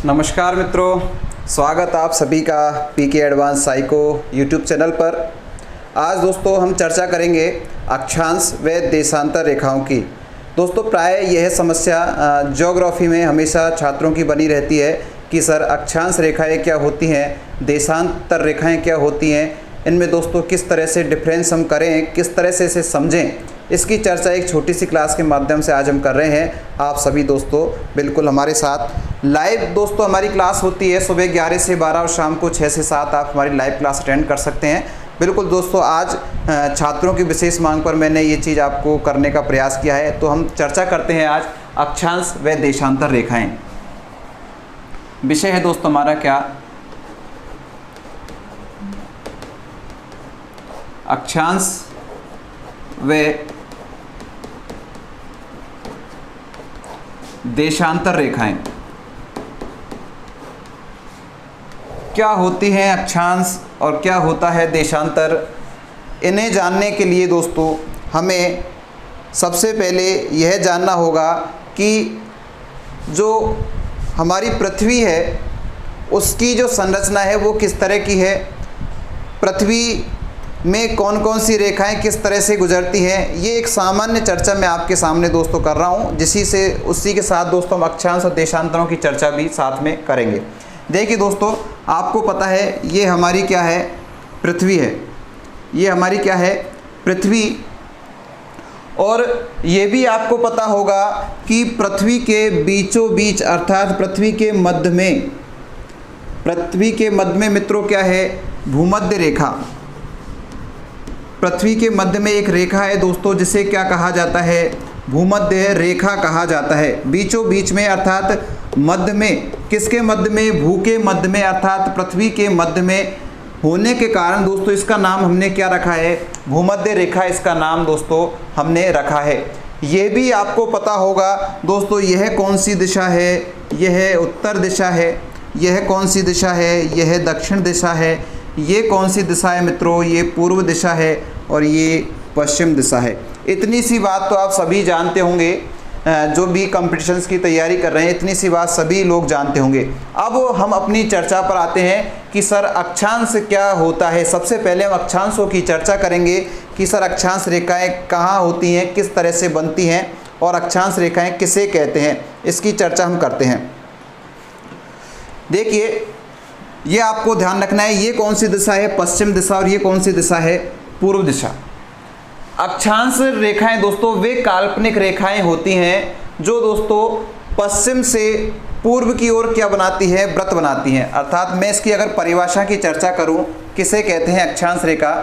नमस्कार मित्रों, स्वागत आप सभी का पीके एडवांस साइको यूट्यूब चैनल पर। आज दोस्तों हम चर्चा करेंगे अक्षांश व देशांतर रेखाओं की। दोस्तों प्राय यह समस्या ज्योग्राफी में हमेशा छात्रों की बनी रहती है कि सर अक्षांश रेखाएं क्या होती हैं, देशांतर रेखाएं क्या होती हैं, इनमें दोस्तों किस तरह से डिफरेंस हम करें, किस तरह से इसे समझें। इसकी चर्चा एक छोटी सी क्लास के माध्यम से आज हम कर रहे हैं। आप सभी दोस्तों बिल्कुल हमारे साथ लाइव दोस्तों हमारी क्लास होती है सुबह 11 से 12 और शाम को 6 से 7 आप हमारी लाइव क्लास अटेंड कर सकते हैं। बिल्कुल दोस्तों, आज छात्रों की विशेष मांग पर मैंने ये चीज़ आपको करने का प्रयास किया है। तो हम चर्चा करते हैं आज अक्षांश व देशांतर रेखाएं। विषय है दोस्तों हमारा क्या, अक्षांश व देशांतर रेखाएं। क्या होती हैं अक्षांश और क्या होता है देशांतर, इन्हें जानने के लिए दोस्तों हमें सबसे पहले यह जानना होगा कि जो हमारी पृथ्वी है उसकी जो संरचना है वो किस तरह की है, पृथ्वी में कौन कौन सी रेखाएं किस तरह से गुजरती हैं। ये एक सामान्य चर्चा मैं आपके सामने दोस्तों कर रहा हूँ, उसी के साथ दोस्तों हम अक्षांश और देशांतरों की चर्चा भी साथ में करेंगे। देखिए दोस्तों, आपको पता है ये हमारी क्या है, पृथ्वी है। ये हमारी क्या है, पृथ्वी। और ये भी आपको पता होगा कि पृथ्वी के बीचों बीच अर्थात पृथ्वी के मध्य में मित्रों क्या है, भूमध्य रेखा। पृथ्वी के मध्य में एक रेखा है दोस्तों जिसे क्या कहा जाता है, भूमध्य रेखा कहा जाता है। बीचों बीच में अर्थात मध्य में, किसके मध्य में, भू के मध्य में अर्थात पृथ्वी के मध्य में होने के कारण दोस्तों इसका नाम हमने क्या रखा है, भूमध्य रेखा इसका नाम दोस्तों हमने रखा है। ये भी आपको पता होगा दोस्तों, यह कौन सी दिशा है, यह उत्तर दिशा है, यह कौन सी दिशा है, यह दक्षिण दिशा है, ये कौन सी दिशा है मित्रों, ये पूर्व दिशा है और ये पश्चिम दिशा है। इतनी सी बात तो आप सभी जानते होंगे, जो भी कॉम्पिटिशन्स की तैयारी कर रहे हैं इतनी सी बात सभी लोग जानते होंगे। अब हम अपनी चर्चा पर आते हैं कि सर अक्षांश क्या होता है। सबसे पहले हम अक्षांशों की चर्चा करेंगे कि सर अक्षांश रेखाएं कहाँ होती हैं, किस तरह से बनती हैं और अक्षांश रेखाएं किसे कहते हैं, इसकी चर्चा हम करते हैं। देखिए, ये आपको ध्यान रखना है, ये कौन सी दिशा है, पश्चिम दिशा, और ये कौन सी दिशा है, पूर्व दिशा। अक्षांश रेखाएं दोस्तों वे काल्पनिक रेखाएं होती हैं जो दोस्तों पश्चिम से पूर्व की ओर क्या बनाती है, व्रत बनाती हैं। अर्थात मैं इसकी अगर परिभाषा की चर्चा करूं, किसे कहते हैं अक्षांश रेखा।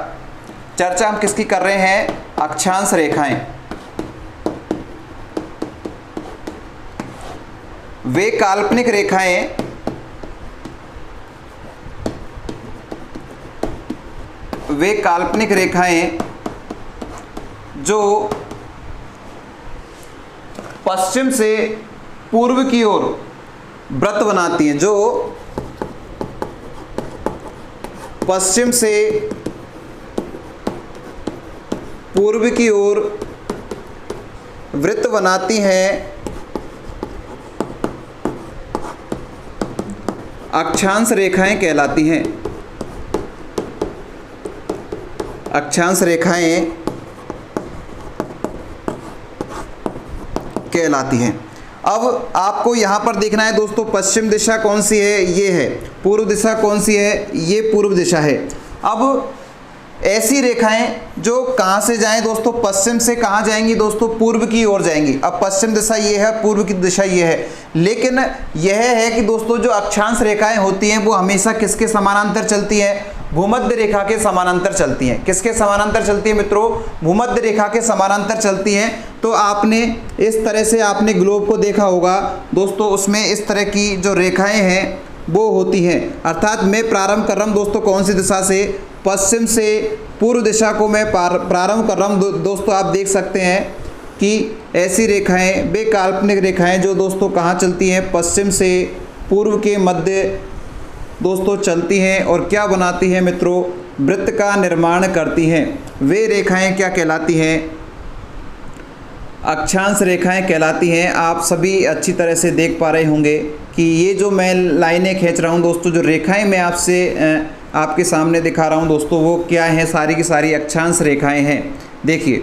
चर्चा हम किसकी कर रहे हैं, अक्षांश रेखाएं। वे काल्पनिक रेखाएं जो पश्चिम से पूर्व की ओर व्रत बनाती हैं, जो पश्चिम से पूर्व की ओर वृत्त बनाती हैं, अक्षांश रेखाएं कहलाती हैं। अक्षांश रेखाएं कहलाती हैं। अब आपको यहाँ पर देखना है दोस्तों, पश्चिम दिशा कौन सी है, ये है। पूर्व दिशा कौन सी है, ये पूर्व दिशा है। अब ऐसी रेखाएं जो कहाँ से जाएं दोस्तों, पश्चिम से कहाँ जाएंगी दोस्तों, पूर्व की ओर जाएंगी। अब पश्चिम दिशा ये है, पूर्व की दिशा ये है, लेकिन यह है कि दोस्तों जो अक्षांश रेखाएं होती हैं वो हमेशा किसके समानांतर चलती हैं, भूमध्य रेखा के समानांतर चलती हैं। किसके समानांतर चलती है मित्रों, भूमध्य रेखा के समानांतर चलती हैं। तो आपने इस तरह से आपने ग्लोब को देखा होगा दोस्तों, उसमें इस तरह की जो रेखाएं हैं वो होती हैं। अर्थात मैं प्रारंभ कर रहा हूँ दोस्तों कौन सी दिशा से, पश्चिम से पूर्व दिशा को मैं प्रारंभ कर रहा हूँ दोस्तों। आप देख सकते हैं कि ऐसी रेखाएं वे काल्पनिक रेखाएं जो दोस्तों कहाँ चलती हैं, पश्चिम से पूर्व के मध्य दोस्तों चलती हैं और क्या बनाती हैं मित्रों, वृत्त का निर्माण करती हैं। वे रेखाएं क्या कहलाती हैं, अक्षांश रेखाएं कहलाती हैं। आप सभी अच्छी तरह से देख पा रहे होंगे कि ये जो मैं लाइनें खींच रहा हूँ दोस्तों, जो रेखाएं मैं आपके सामने दिखा रहा हूँ दोस्तों, वो क्या हैं, सारी की सारी अक्षांश रेखाएं हैं। देखिए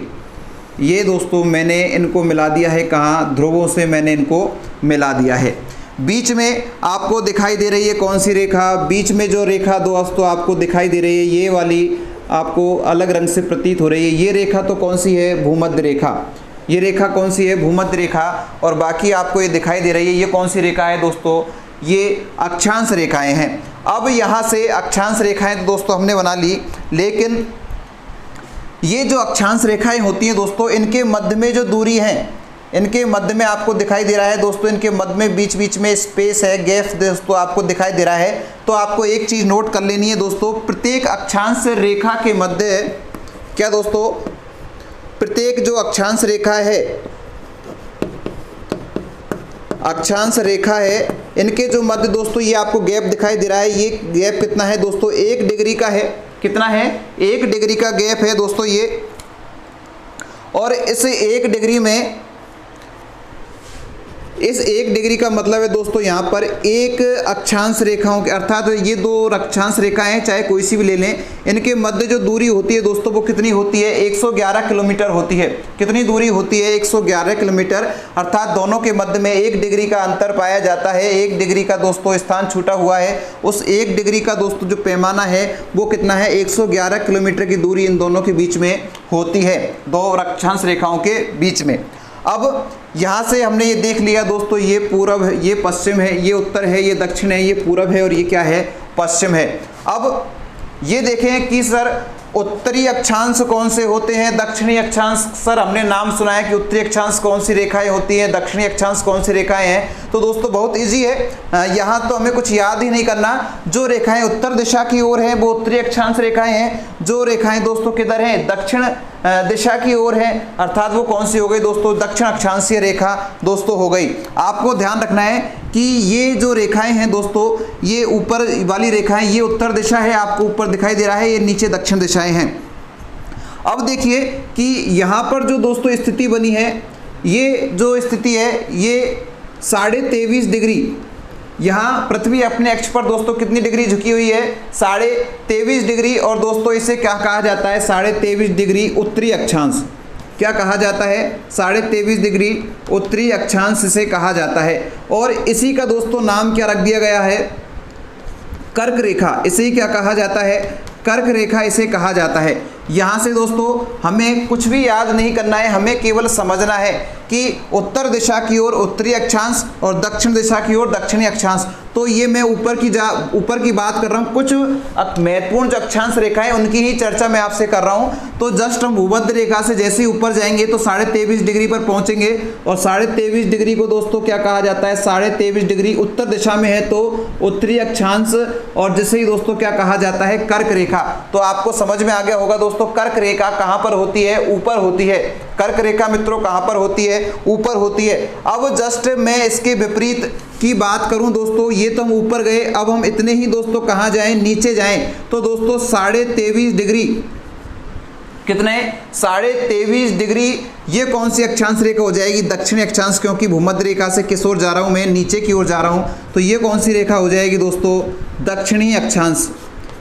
ये दोस्तों मैंने इनको मिला दिया है, कहाँ, ध्रुवों से मैंने इनको मिला दिया है। बीच में आपको दिखाई दे रही है कौन सी रेखा, बीच में जो रेखा दोस्तों आपको दिखाई दे रही है, ये वाली आपको अलग रंग से प्रतीत हो रही है, ये रेखा तो कौन सी है, भूमध्य रेखा। ये रेखा कौन सी है, भूमध्य रेखा। और बाकी आपको ये दिखाई दे रही है, ये कौन सी रेखा है दोस्तों, ये अक्षांश रेखाएं हैं। अब यहाँ से अक्षांश रेखाएं तो दोस्तों हमने बना ली, लेकिन ये जो अक्षांश रेखाएं होती हैं दोस्तों, इनके मध्य में जो दूरी है, इनके मध्य में आपको दिखाई दे रहा है दोस्तों, इनके मध्य में बीच बीच में स्पेस है, गैप दोस्तों आपको दिखाई दे रहा है। तो आपको एक चीज़ नोट कर लेनी है दोस्तों, प्रत्येक अक्षांश रेखा के मध्य क्या दोस्तों, प्रत्येक जो अक्षांश रेखा है, अक्षांश रेखा है, इनके जो मध्य दोस्तों ये आपको गैप दिखाई दे रहा है। ये गैप कितना है दोस्तों, 1 डिग्री का है। कितना है, 1 डिग्री का गैप है दोस्तों ये। और इस 1 डिग्री में, इस 1 डिग्री का मतलब है दोस्तों यहाँ पर एक अक्षांश रेखाओं के, अर्थात ये 2 अक्षांश रेखाएं हैं, चाहे कोई सी भी ले लें, इनके मध्य जो दूरी होती है दोस्तों वो कितनी होती है, 111 किलोमीटर होती है। कितनी दूरी होती है, 111 किलोमीटर। अर्थात दोनों के मध्य में 1 डिग्री का अंतर पाया जाता है। 1 डिग्री का दोस्तों स्थान छूटा हुआ है। उस 1 डिग्री का दोस्तों जो पैमाना है वो कितना है, 111 किलोमीटर की दूरी इन दोनों के बीच में होती है, 2 अक्षांश रेखाओं के बीच में। अब यहाँ से हमने ये देख लिया दोस्तों, ये पूरब है, ये पश्चिम है, ये उत्तर है, ये दक्षिण है, ये पूरब है और ये क्या है, पश्चिम है। अब ये देखें कि सर उत्तरी अक्षांश कौन से होते हैं, दक्षिणी अक्षांश। सर हमने नाम सुना है कि उत्तरी अक्षांश कौन सी रेखाएं होती हैं, दक्षिणी अक्षांश कौन सी रेखाएं हैं। तो दोस्तों बहुत इजी है, यहाँ तो हमें कुछ याद ही नहीं करना। जो रेखाएं उत्तर दिशा की ओर हैं वो उत्तरी अक्षांश रेखाएं हैं। जो रेखाएं दोस्तों किधर हैं, दक्षिण दिशा की ओर है, अर्थात वो कौन सी हो गई दोस्तों, दक्षिण अक्षांशीय रेखा दोस्तों हो गई। आपको ध्यान रखना है कि ये जो रेखाएं हैं दोस्तों, ये ऊपर वाली रेखाएं, ये उत्तर दिशा है, आपको ऊपर दिखाई दे रहा है, ये नीचे दक्षिण दिशाएं हैं। अब देखिए कि यहाँ पर जो दोस्तों स्थिति बनी है, ये जो स्थिति है ये 23.5 डिग्री, यहाँ पृथ्वी अपने अक्ष पर दोस्तों कितनी डिग्री झुकी हुई है, 23.5 डिग्री। और दोस्तों इसे क्या कहा जाता है, 23.5 डिग्री उत्तरी अक्षांश। क्या कहा जाता है, 23.5 डिग्री उत्तरी अक्षांश से कहा जाता है। और इसी का दोस्तों नाम क्या रख दिया गया है, कर्क रेखा। इसे क्या कहा जाता है, कर्क रेखा इसे कहा जाता है। यहाँ से दोस्तों हमें कुछ भी याद नहीं करना है, हमें केवल समझना है कि उत्तर दिशा की ओर उत्तरी अक्षांश और दक्षिण दिशा की ओर दक्षिणी अक्षांश। तो ये मैं ऊपर की बात कर रहा हूँ, कुछ महत्वपूर्ण जो अक्षांश रेखाएं उनकी ही चर्चा मैं आपसे कर रहा हूँ। तो जस्ट हम भूमध्य रेखा से जैसे ही ऊपर जाएंगे तो 23.5 डिग्री पर पहुँचेंगे। और 23.5 डिग्री को दोस्तों क्या कहा जाता है, 23.5 डिग्री उत्तर दिशा में है तो उत्तरी अक्षांश, और जिसे ही दोस्तों क्या कहा जाता है, कर्क रेखा। तो आपको समझ में आ गया होगा दोस्तों, कर्क रेखा कहाँ पर होती है, ऊपर होती है। कर्क रेखा मित्रों कहाँ पर होती है, ऊपर होती है। अब जस्ट मैं इसके विपरीत की बात करूं दोस्तों, ये तो हम ऊपर गए, अब हम इतने ही दोस्तों कहाँ जाएं, नीचे जाएं। तो दोस्तों 23.5 डिग्री, कितने, 23.5 डिग्री, ये कौन सी अक्षांश रेखा हो जाएगी, दक्षिणी अक्षांश, क्योंकि भूमध्य रेखा से किस ओर जा रहा हूँ मैं, नीचे की ओर जा रहा हूँ। तो ये कौन सी रेखा हो जाएगी दोस्तों, दक्षिणी अक्षांश।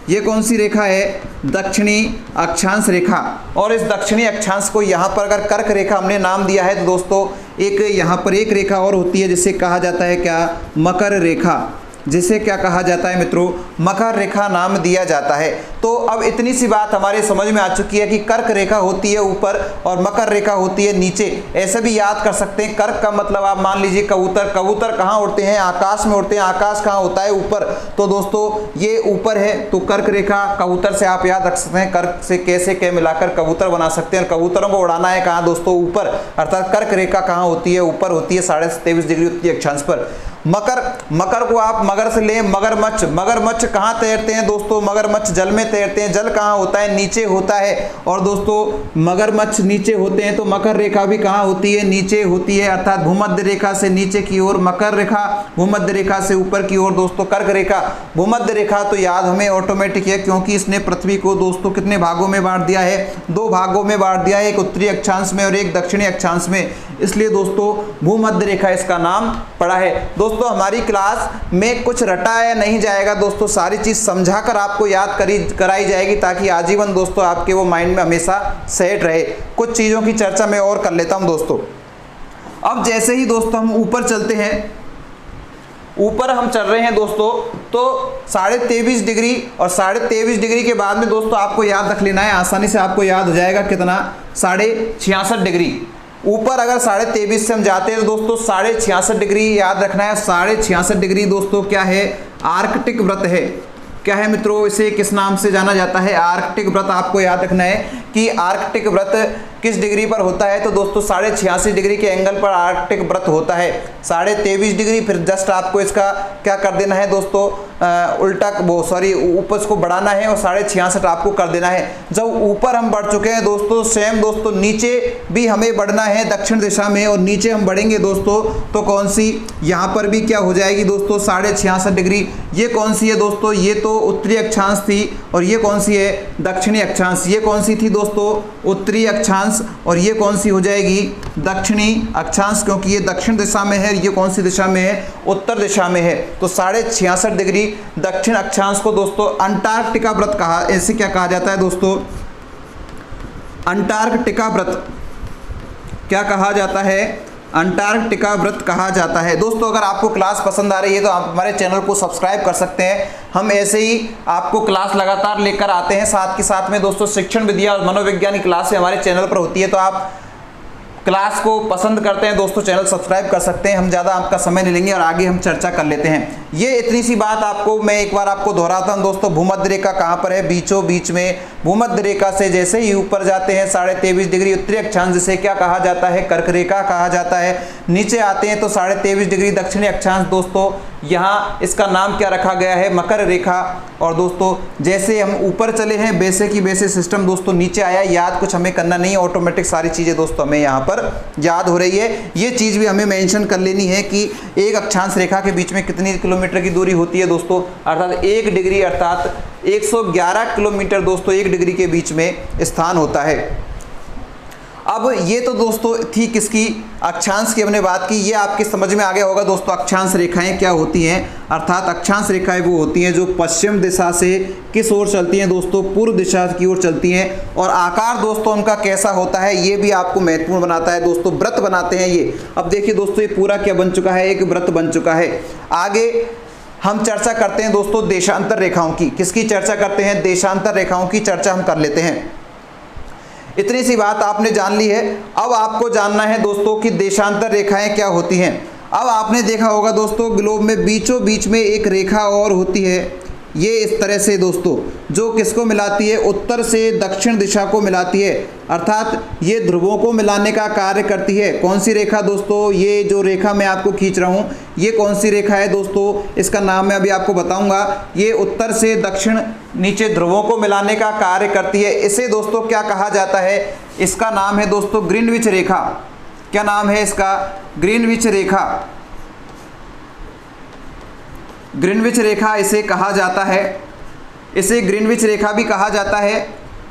ये कौन सी रेखा है, दक्षिणी अक्षांश रेखा। और इस दक्षिणी अक्षांश को यहाँ पर अगर कर्क रेखा हमने नाम दिया है तो दोस्तों एक यहाँ पर एक रेखा और होती है जिसे कहा जाता है क्या, मकर रेखा। जिसे क्या कहा जाता है मित्रों, मकर रेखा नाम दिया जाता है। तो अब इतनी सी बात हमारे समझ में आ चुकी है कि कर्क रेखा होती है ऊपर और मकर रेखा होती है नीचे। ऐसे भी याद कर सकते हैं, कर्क का मतलब आप मान लीजिए कबूतर। कबूतर कहाँ उड़ते हैं, आकाश में उड़ते हैं। आकाश कहाँ होता है, ऊपर। तो दोस्तों ये ऊपर है, तो कर्क रेखा कबूतर से आप याद रख सकते हैं। कर्क से कैसे के मिलाकर कबूतर बना सकते हैं। कबूतरों को उड़ाना है कहाँ दोस्तों, ऊपर। अर्थात कर्क रेखा कहाँ होती है, ऊपर होती है 23.5 डिग्री उत्तरी अक्षांश पर। मकर, मकर को आप मगर से लें, मगरमच्छ, मगरमच्छ कहाँ तैरते हैं दोस्तों, मगरमच्छ जल में तैरते हैं। जल कहाँ होता है, नीचे होता है। और दोस्तों मगरमच्छ नीचे होते हैं तो मकर रेखा भी कहाँ होती है, नीचे होती है, अर्थात भूमध्य रेखा से नीचे की ओर मकर रेखा, भूमध्य रेखा से ऊपर की ओर दोस्तों कर्क रेखा। भूमध्य रेखा तो याद हमें ऑटोमेटिक है, क्योंकि इसने पृथ्वी को दोस्तों कितने भागों में बांट दिया है, 2 भागों में बांट दिया है, एक उत्तरी अक्षांश में और एक दक्षिणी अक्षांश में, इसलिए दोस्तों भूमध्य रेखा इसका नाम पड़ा है। दोस्तों हमारी क्लास में कुछ रटाया नहीं जाएगा दोस्तों, सारी चीज समझाकर आपको याद कराई जाएगी, ताकि आजीवन दोस्तों आपके वो माइंड में हमेशा सेट रहे। कुछ चीजों की चर्चा मैं और कर लेता हूं दोस्तों। अब जैसे ही दोस्तों हम ऊपर चलते हैं, ऊपर हम चल रहे हैं दोस्तों, तो 23.5 डिग्री और 23.5 डिग्री के बाद में दोस्तों आपको याद रख लेना है, आसानी से आपको याद हो जाएगा कितना, 66.5 डिग्री। ऊपर अगर 23.5 से हम जाते हैं तो दोस्तों 66.5 डिग्री याद रखना है। 66.5 डिग्री दोस्तों क्या है, आर्कटिक व्रत है। क्या है मित्रों, इसे किस नाम से जाना जाता है, आर्कटिक व्रत। आपको याद रखना है कि आर्कटिक व्रत किस डिग्री पर होता है, तो दोस्तों 86.5 डिग्री के एंगल पर आर्कटिक व्रत होता है। 23.5 डिग्री, फिर जस्ट आपको इसका क्या कर देना है दोस्तों, उल्टा ऊपर इसको बढ़ाना है और 66.5 आपको कर देना है। जब ऊपर हम बढ़ चुके हैं दोस्तों, सेम दोस्तों नीचे भी हमें बढ़ना है दक्षिण दिशा में, और नीचे हम बढ़ेंगे दोस्तों तो कौन सी, यहाँ पर भी क्या हो जाएगी दोस्तों 66.5 डिग्री। ये कौन सी है दोस्तों, ये तो उत्तरी अक्षांश थी, और ये कौन सी है, दक्षिणी अक्षांश। ये कौन सी थी दोस्तों, उत्तरी अक्षांश, और ये कौन सी हो जाएगी, दक्षिणी अक्षांश, क्योंकि ये दक्षिण दिशा में है, ये कौन सी दिशा में है, उत्तर दिशा में है। तो 66.5 डिग्री दक्षिण अक्षांश को दोस्तों अंटार्कटिका व्रत कहा, ऐसे क्या कहा जाता है दोस्तों, अंटार्कटिका व्रत क्या कहा जाता है, अंटार्कटिका व्रत कहा जाता है। दोस्तों अगर आपको क्लास पसंद आ रही है तो आप हमारे चैनल को सब्सक्राइब कर सकते हैं, हम ऐसे ही आपको क्लास लगातार लेकर आते हैं। साथ के साथ में दोस्तों शिक्षण विद्या और मनोविज्ञान की क्लासें हमारे चैनल पर होती है, तो आप क्लास को पसंद करते हैं दोस्तों, चैनल सब्सक्राइब कर सकते हैं। हम ज़्यादा आपका समय नहीं लेंगे और आगे हम चर्चा कर लेते हैं। ये इतनी सी बात आपको मैं एक बार आपको दोहराता हूं दोस्तों, भूमध्य रेखा कहाँ पर है, बीचों बीच में। भूमध्य रेखा से जैसे ही ऊपर जाते हैं 23.5 डिग्री, उत्तरी अक्षांश जिसे क्या कहा जाता है, कर्क रेखा कहा जाता है। नीचे आते हैं तो 23.5 डिग्री दक्षिणी अक्षांश दोस्तों, यहाँ इसका नाम क्या रखा गया है, मकर रेखा। और दोस्तों जैसे हम ऊपर चले हैं वैसे की वैसे सिस्टम दोस्तों नीचे आया। याद कुछ हमें करना नहीं है, ऑटोमेटिक सारी चीज़ें दोस्तों हमें यहाँ पर याद हो रही है। ये चीज़ भी हमें मेंशन कर लेनी है कि एक अक्षांश रेखा के बीच में कितनी किलोमीटर की दूरी होती है दोस्तों, अर्थात 1 डिग्री अर्थात 111 किलोमीटर दोस्तों 1 डिग्री के बीच में स्थान होता है। अब ये तो दोस्तों थी किसकी, अक्षांश की हमने बात की। ये आपके समझ में आ गया होगा दोस्तों अक्षांश रेखाएं क्या होती हैं, अर्थात अक्षांश रेखाएं वो होती हैं जो पश्चिम दिशा से किस ओर चलती हैं दोस्तों, पूर्व दिशा की ओर चलती हैं। और आकार दोस्तों उनका कैसा होता है ये भी आपको महत्वपूर्ण बनाता है दोस्तों, व्रत बनाते हैं ये। अब देखिए दोस्तों ये पूरा क्या बन चुका है, एक व्रत बन चुका है। आगे हम चर्चा करते हैं दोस्तों देशांतर रेखाओं की। किसकी चर्चा करते हैं, देशांतर रेखाओं की चर्चा हम कर लेते हैं। इतनी सी बात आपने जान ली है। अब आपको जानना है दोस्तों कि देशांतर रेखाएं क्या होती हैं। अब आपने देखा होगा दोस्तों ग्लोब में बीचों बीच में एक रेखा और होती है, ये इस तरह से दोस्तों, जो किसको मिलाती है, उत्तर से दक्षिण दिशा को मिलाती है, अर्थात ये ध्रुवों को मिलाने का कार्य करती है। कौन सी रेखा दोस्तों, ये जो रेखा मैं आपको खींच रहा हूँ ये कौन सी रेखा है दोस्तों, इसका नाम मैं अभी आपको बताऊंगा। ये उत्तर से दक्षिण नीचे ध्रुवों को मिलाने का कार्य करती है। इसे दोस्तों क्या कहा जाता है, इसका नाम है दोस्तों ग्रीनविच रेखा। क्या नाम है इसका, ग्रीनविच रेखा। ग्रीनविच रेखा इसे कहा जाता है, इसे ग्रीनविच रेखा भी कहा जाता है,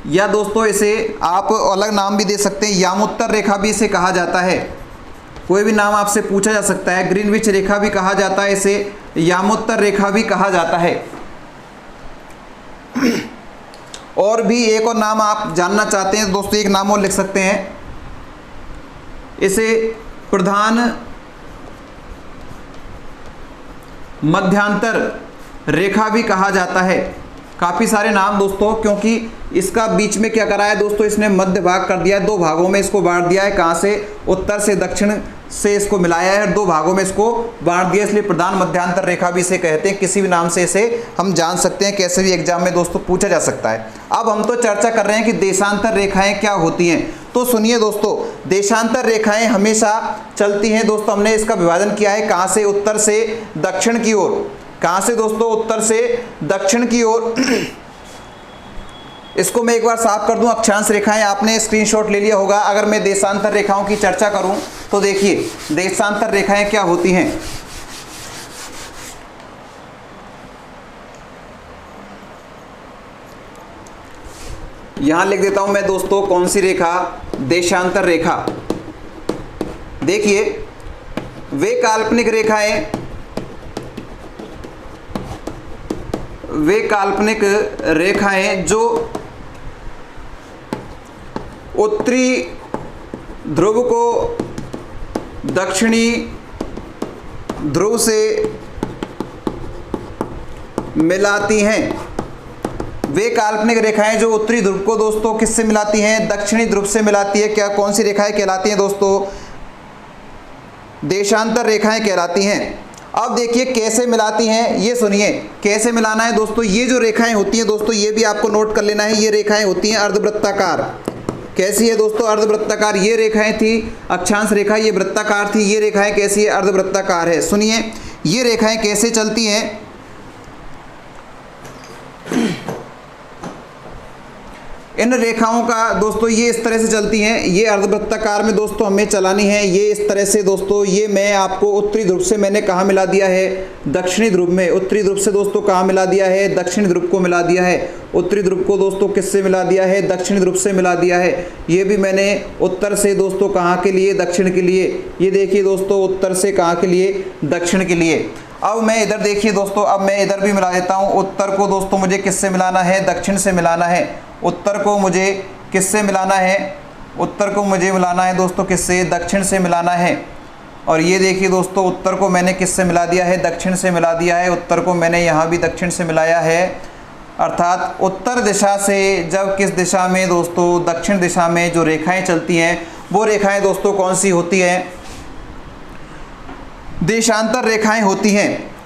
या दोस्तों इसे आप अलग नाम भी दे सकते हैं, यामोत्तर रेखा भी इसे कहा जाता है। कोई भी नाम आपसे पूछा जा सकता है, ग्रीनविच रेखा भी कहा जाता है, इसे यामोत्तर रेखा भी कहा जाता है। और भी एक और नाम आप जानना चाहते हैं दोस्तों, एक नाम और लिख सकते हैं, इसे प्रधान मध्यांतर रेखा भी कहा जाता है। काफ़ी सारे नाम दोस्तों, क्योंकि इसका बीच में क्या करा है दोस्तों, इसने मध्य भाग कर दिया है, 2 भागों में इसको बांट दिया है। कहाँ से, उत्तर से दक्षिण से इसको मिलाया है, 2 भागों में इसको बांट दिया, इसलिए प्रधान मध्यांतर रेखा भी इसे कहते हैं। किसी भी नाम से इसे हम जान सकते हैं, कैसे भी एग्जाम में दोस्तों पूछा जा सकता है। अब हम तो चर्चा कर रहे हैं कि देशांतर रेखाएं क्या होती हैं। तो सुनिए दोस्तों, देशांतर रेखाएं हमेशा चलती हैं दोस्तों। हमने इसका विभाजन किया है कहाँ से, उत्तर से दक्षिण की ओर। कहाँ से दोस्तों, उत्तर से दक्षिण की ओर। इसको मैं एक बार साफ कर दूं। अक्षांश रेखाएं आपने स्क्रीनशॉट ले लिया होगा। अगर मैं देशांतर रेखाओं की चर्चा करूं तो देखिए देशांतर रेखाएं क्या होती हैं। यहां लिख देता हूं मैं दोस्तों कौन सी रेखा, देशांतर रेखा। देखिए वे काल्पनिक रेखाएं जो उत्तरी ध्रुव को दक्षिणी ध्रुव से मिलाती हैं। वे काल्पनिक रेखाएं जो उत्तरी ध्रुव को दोस्तों किससे मिलाती हैं, दक्षिणी ध्रुव से मिलाती है। क्या कौन सी रेखाएं कहलाती हैं दोस्तों, देशांतर रेखाएं कहलाती हैं। अब देखिए कैसे मिलाती हैं, ये सुनिए कैसे मिलाना है दोस्तों। ये जो रेखाएं होती हैं दोस्तों, ये भी आपको नोट कर लेना है। ये रेखाएं होती हैं अर्धवृत्ताकार। कैसी है दोस्तों, अर्धवृत्ताकार। ये रेखाएं थी अक्षांश रेखा, ये वृत्ताकार थी। ये रेखाएं कैसी है, अर्धवृत्ताकार है। सुनिए ये रेखाएं कैसे चलती हैं। इन रेखाओं का दोस्तों ये इस तरह से चलती हैं। ये अर्धवृत्ताकार में दोस्तों हमें चलानी है। ये इस तरह से दोस्तों, ये मैं आपको उत्तरी ध्रुव से मैंने कहाँ मिला दिया है, दक्षिणी ध्रुव में। उत्तरी ध्रुव से दोस्तों कहाँ मिला दिया है, दक्षिणी ध्रुव को मिला दिया है। उत्तरी ध्रुव को दोस्तों किससे मिला दिया है, दक्षिणी ध्रुव से मिला दिया है। ये भी मैंने उत्तर से दोस्तों कहाँ के लिए, दक्षिण के लिए। ये देखिए दोस्तों उत्तर से कहाँ के लिए, दक्षिण के लिए। अब मैं इधर देखिए दोस्तों, अब मैं इधर भी मिला देता हूँ। उत्तर को दोस्तों मुझे किससे मिलाना है, दक्षिण से मिलाना है। उत्तर को मुझे किससे मिलाना है, उत्तर को मुझे मिलाना है दोस्तों किससे, दक्षिण से मिलाना है। और ये देखिए दोस्तों उत्तर को मैंने किससे मिला दिया है, दक्षिण से मिला दिया है। उत्तर को मैंने यहाँ भी दक्षिण से मिलाया है। अर्थात उत्तर दिशा से जब किस दिशा में दोस्तों, दक्षिण दिशा में जो रेखाएं चलती हैं वो रेखाएं दोस्तों कौन सी होती हैं, देशांतर रेखाएं होती हैं।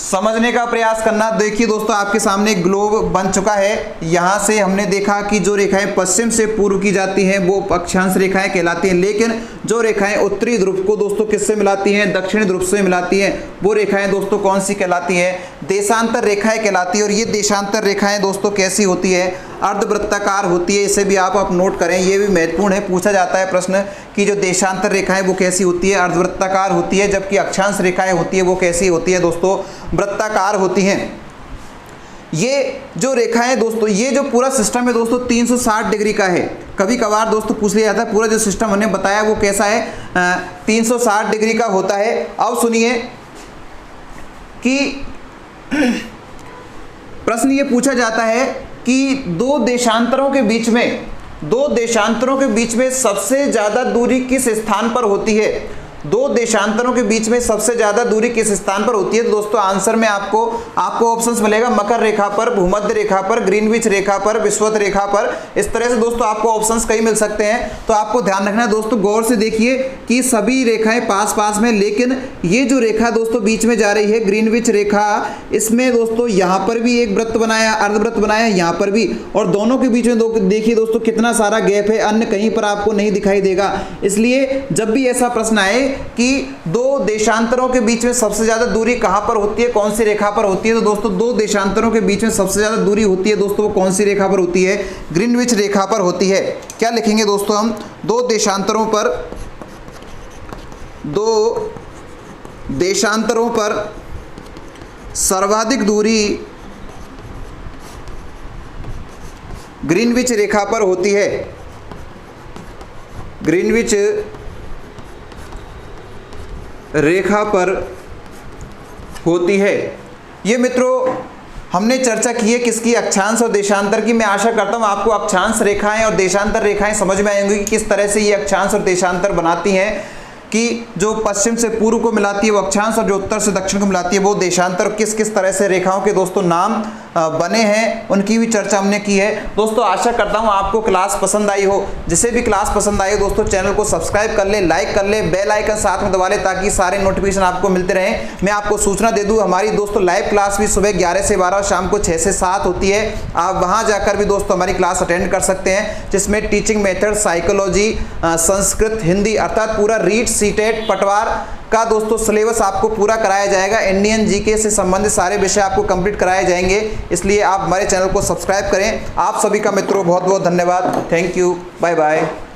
समझने का प्रयास करना। देखिए दोस्तों आपके सामने एक ग्लोब बन चुका है। यहाँ से हमने देखा कि जो रेखाएं पश्चिम से पूर्व की जाती हैं वो अक्षांश रेखाएं कहलाती हैं, लेकिन जो रेखाएं उत्तरी ध्रुव को दोस्तों किससे मिलाती हैं, दक्षिणी ध्रुव से मिलाती हैं, वो रेखाएं दोस्तों कौन सी कहलाती हैं, देशांतर रेखाएं कहलाती है। और ये देशांतर रेखाएं दोस्तों कैसी होती है, अर्धवृत्ताकार होती है। इसे भी आप नोट करें, ये भी महत्वपूर्ण है, पूछा जाता है प्रश्न कि जो देशांतर रेखाएं वो कैसी होती है, अर्धवृत्ताकार होती है, जबकि अक्षांश रेखाएं होती है वो कैसी होती है दोस्तों, वृत्ताकार होती हैं। ये जो रेखाएं दोस्तों, ये जो पूरा सिस्टम है दोस्तों 360 डिग्री का है। कभी कभार दोस्तों पूछ लिया जाता है पूरा जो सिस्टम हमने बताया वो कैसा है, 360 डिग्री का होता है। अब सुनिए कि प्रश्न ये पूछा जाता है कि दो देशांतरों के बीच में सबसे ज़्यादा दूरी किस स्थान पर होती है, दो देशांतरों के बीच में सबसे ज्यादा दूरी किस स्थान पर होती है। तो दोस्तों आंसर में आपको ऑप्शंस मिलेगा, मकर रेखा पर, भूमध्य रेखा पर, ग्रीनविच रेखा पर, विषुवत रेखा पर। इस तरह से दोस्तों आपको ऑप्शंस कई मिल सकते हैं। तो आपको ध्यान रखना है दोस्तों, गौर से देखिए कि सभी रेखाएं पास पास में, लेकिन ये जो रेखा दोस्तों बीच में जा रही है ग्रीनविच रेखा, इसमें दोस्तों यहाँ पर भी एक वृत्त बनाया, अर्धवृत्त बनाया, यहाँ पर भी, और दोनों के बीच में देखिए दोस्तों कितना सारा गैप है, अन्य कहीं पर आपको नहीं दिखाई देगा। इसलिए जब भी ऐसा प्रश्न आए कि दो देशांतरों के बीच में सबसे ज्यादा दूरी कहां पर होती है, कौन सी रेखा पर होती है, तो दोस्तों दो देशांतरों के बीच में सबसे ज्यादा दूरी होती है दोस्तों, वो कौन सी रेखा पर होती है, ग्रीनविच रेखा पर होती है। क्या लिखेंगे दोस्तों हम, दो देशांतरों पर सर्वाधिक दूरी ग्रीनविच रेखा पर होती है, ग्रीनविच रेखा पर होती है। ये मित्रों हमने चर्चा की है किसकी, अक्षांश और देशांतर की। मैं आशा करता हूँ आपको अक्षांश रेखाएं और देशांतर रेखाएं समझ में आएंगी कि किस तरह से ये अक्षांश और देशांतर बनाती हैं, कि जो पश्चिम से पूर्व को मिलाती है वो अक्षांश और जो उत्तर से दक्षिण को मिलाती है वो देशांतर। किस किस तरह से रेखाओं के दोस्तों नाम बने हैं उनकी भी चर्चा हमने की है। दोस्तों आशा करता हूँ आपको क्लास पसंद आई हो। जिसे भी क्लास पसंद आई हो दोस्तों चैनल को सब्सक्राइब कर ले, लाइक कर ले, बेल आइकन साथ में दबा ले ताकि सारे नोटिफिकेशन आपको मिलते रहें। मैं आपको सूचना दे दूं हमारी दोस्तों लाइव क्लास भी सुबह 11 से 12 और शाम को 6 से 7 होती है। आप वहां जाकर भी दोस्तों हमारी क्लास अटेंड कर सकते हैं, जिसमें teaching method, psychology, Sanskrit, Hindi अर्थात पूरा रीट, सीटेट, पटवार का दोस्तों सिलेबस आपको पूरा कराया जाएगा। इंडियन जीके से संबंधित सारे विषय आपको कंप्लीट कराए जाएंगे। इसलिए आप हमारे चैनल को सब्सक्राइब करें। आप सभी का मित्रों बहुत बहुत धन्यवाद। Thank you, bye bye.